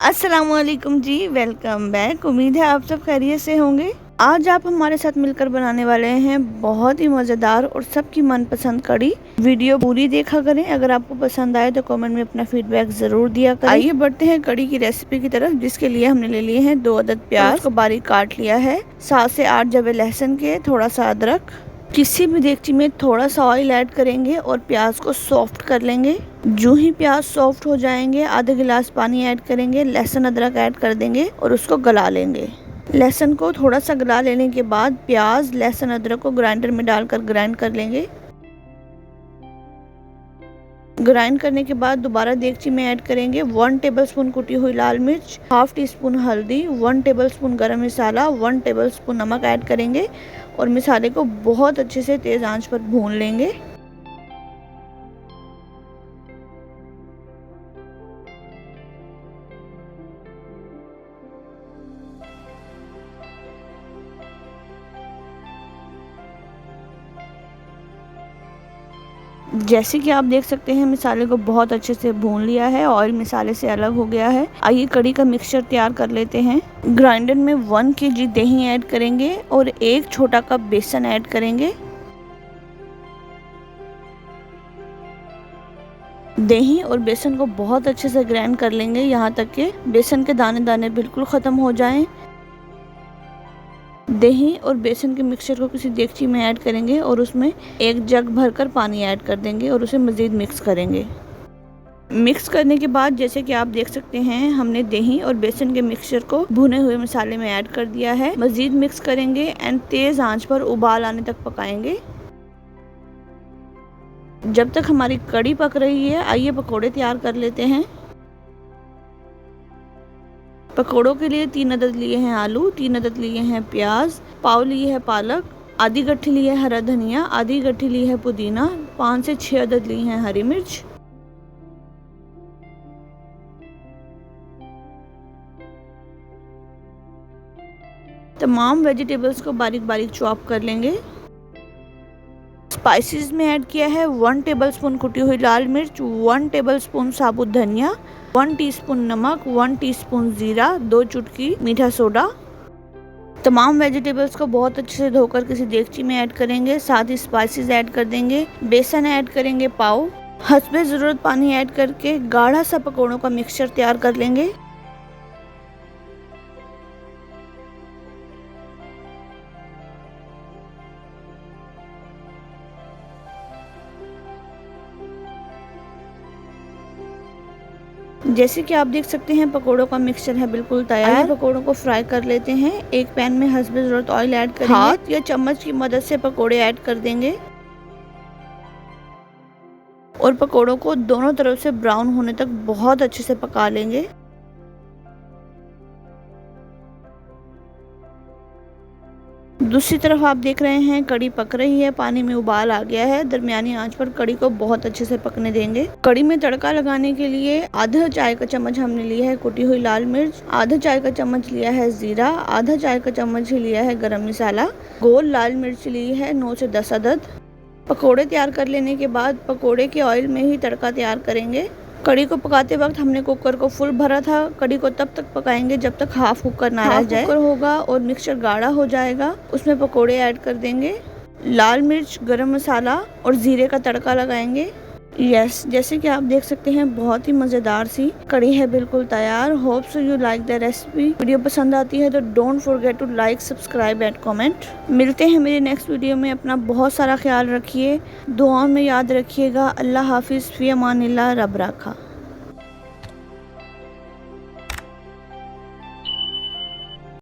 अस्सलामुअलैकुम जी, welcome back. उम्मीद है आप सब खैरियत से होंगे। आज आप हमारे साथ मिलकर बनाने वाले हैं बहुत ही मज़ेदार और सबकी मनपसंद कड़ी। वीडियो पूरी देखा करें। अगर आपको पसंद आए तो कमेंट में अपना फीडबैक ज़रूर दिया करें। आइए बढ़ते हैं कड़ी की रेसिपी की तरफ, जिसके लिए हमने ले लिए हैं 2 अदद प्याज को बारीक काट लिया है, 7 से 8 जवे लहसुन के, थोड़ा सा अदरक। किसी भी देगची में थोड़ा सा ऑयल ऐड करेंगे और प्याज को सॉफ्ट कर लेंगे। जो ही प्याज सॉफ्ट हो जाएंगे आधा गिलास पानी ऐड करेंगे, लहसुन अदरक ऐड कर देंगे और उसको गला लेंगे। लहसुन को थोड़ा सा गला लेने के बाद प्याज लहसुन अदरक को ग्राइंडर में डालकर ग्राइंड कर लेंगे। ग्राइंड करने के बाद दोबारा देगची में ऐड करेंगे 1 टेबलस्पून कुटी हुई लाल मिर्च, हाफ टी स्पून हल्दी, 1 टेबलस्पून गरम मसाला, 1 टेबलस्पून नमक ऐड करेंगे और मसाले को बहुत अच्छे से तेज़ आंच पर भून लेंगे। जैसे कि आप देख सकते हैं मसाले को बहुत अच्छे से भून लिया है, ऑयल मसाले से अलग हो गया है। आइए कड़ी का मिक्सचर तैयार कर लेते हैं। ग्राइंडर में 1 केजी दही ऐड करेंगे और 1 छोटा कप बेसन ऐड करेंगे। दही और बेसन को बहुत अच्छे से ग्राइंड कर लेंगे, यहाँ तक कि बेसन के दाने दाने बिल्कुल ख़त्म हो जाएं। दही और बेसन के मिक्सचर को किसी देगची में ऐड करेंगे और उसमें 1 जग भरकर पानी ऐड कर देंगे और उसे मज़ीद मिक्स करेंगे। मिक्स करने के बाद जैसे कि आप देख सकते हैं हमने दही और बेसन के मिक्सचर को भुने हुए मसाले में ऐड कर दिया है। मज़ीद मिक्स करेंगे एंड तेज़ आंच पर उबाल आने तक पकाएंगे। जब तक हमारी कड़ी पक रही है आइए पकोड़े तैयार कर लेते हैं। पकोड़ों के लिए 3 अदद लिए हैं आलू, 3 अदद लिए हैं प्याज, पाव लिए है पालक, आधी गट्ठी ली है हरा धनिया, आधी गट्ठी ली है पुदीना, 5 से 6 अदद ली हैं हरी मिर्च। तमाम वेजिटेबल्स को बारीक बारीक चॉप कर लेंगे। स्पाइसेस में ऐड किया है 1 टेबलस्पून कुटी हुई लाल मिर्च, 1 टेबलस्पून साबुत धनिया, 1 टीस्पून नमक, 1 टीस्पून जीरा, 2 चुटकी मीठा सोडा। तमाम वेजिटेबल्स को बहुत अच्छे से धोकर किसी देगची में ऐड करेंगे, साथ ही स्पाइसेस ऐड कर देंगे, बेसन ऐड करेंगे पाव, हस्बे ज़रूरत पानी ऐड करके गाढ़ा सा पकौड़ों का मिक्सचर तैयार कर लेंगे। जैसे कि आप देख सकते हैं पकोड़ों का मिक्सचर है बिल्कुल तैयार। पकोड़ों को फ्राई कर लेते हैं। एक पैन में हस्बे ज़रूरत ऑयल ऐड करेंगे, हाथ या चम्मच की मदद से पकोड़े ऐड कर देंगे और पकोड़ों को दोनों तरफ से ब्राउन होने तक बहुत अच्छे से पका लेंगे। दूसरी तरफ आप देख रहे हैं कड़ी पक रही है, पानी में उबाल आ गया है। दरमियानी आंच पर कड़ी को बहुत अच्छे से पकने देंगे। कड़ी में तड़का लगाने के लिए आधा चाय का चम्मच हमने लिया है कुटी हुई लाल मिर्च, आधा चाय का चम्मच लिया है जीरा, आधा चाय का चम्मच ही लिया है गरम मसाला, गोल लाल मिर्च ली है 9 से 10 अदद। पकोड़े तैयार कर लेने के बाद पकोड़े के ऑयल में ही तड़का तैयार करेंगे। कड़ी को पकाते वक्त हमने कुकर को फुल भरा था। कड़ी को तब तक पकाएंगे जब तक हाफ कुकर ना रह जाए। कुकर होगा और मिक्सचर गाढ़ा हो जाएगा, उसमें पकोड़े ऐड कर देंगे, लाल मिर्च, गरम मसाला और जीरे का तड़का लगाएंगे। जैसे कि आप देख सकते हैं बहुत ही मज़ेदार सी कड़ी है बिल्कुल तैयार। Hope so you like the recipe. Video पसंद आती है तो don't forget to like, subscribe and comment. मिलते हैं मेरे नेक्स्ट वीडियो में। अपना बहुत सारा ख्याल रखिए, दुआओं में याद रखिएगा। अल्लाह हाफिज़, फ़ी अमानिल्लाह, रब राखा।